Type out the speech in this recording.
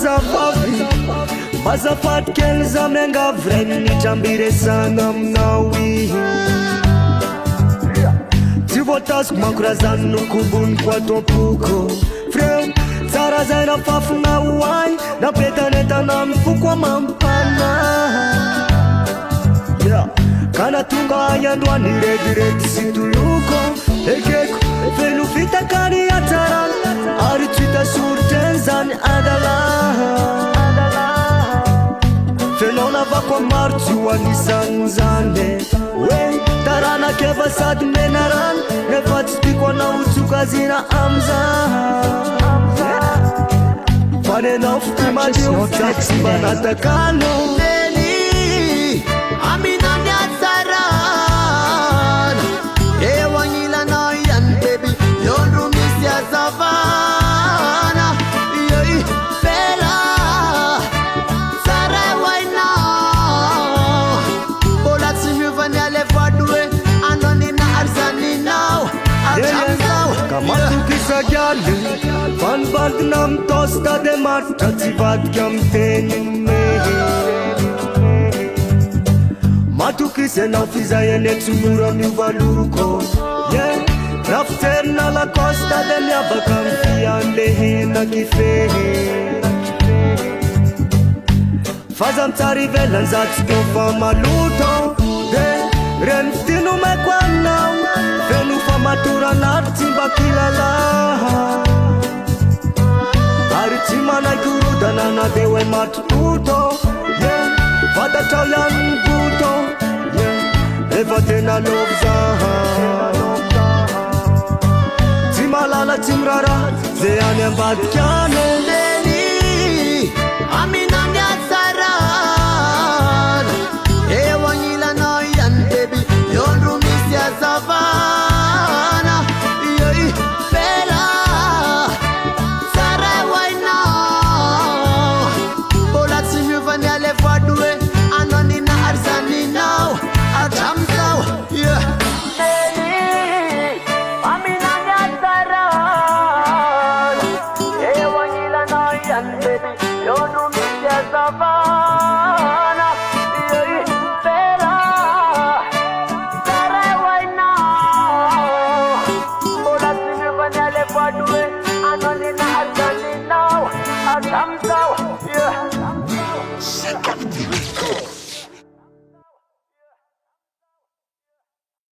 Razazavavy Bazafat kelza menga vreni jambire sana mnawi Tivotas makurazan nukubun kwa topuko Freu Tsara zaina fafuna uai Na petaneta na mfukwa mampana Kana tunga ayandwa ni redi situluko Ekeko Felu vita kari ataran Ari twita surtenzan adala Felona va kwa martu wanisanzane We tarana keva sad menaran Nefat spikwa na utuka zina amza Fane na uftima di utaksi banatakano Neni Amina nyatsaran Ewa nyila na yan baby Yonru misya savana Yoi fela Sare waina Bola tsimi vanyale fadwe Anoni na arzani now Arjamzao Kamatu kisa gyali Van band nam tosta de marta Tivat kyam tenin mehi Matu kise na ufiza yene tumura mivaluko Nafter na la costa de mia bakam fiande na kifehe Fazam tarivelan zat kyofa maluto Remtinu me kwanau Venu fa matura nartimba kilala Aritima na ikuruda na na dewe matuto Vada chayan buto Eva tena lovza Timalala timrara Zeane mbadkyane Neni Amina nyatsaran Ewa nyila na yan baby Yonru misya savana Yoi fela Sare waina Bola tsimi vanyale fadwe Anoni na arzani now Arjamzao Yeah Neni Amina nyatsaran Ewa nyila na yan baby Yonru misya savana Yoi fela Sare waina Bola tsimi vanyale fadwe Anoni na arzani now Arjamzao Yeah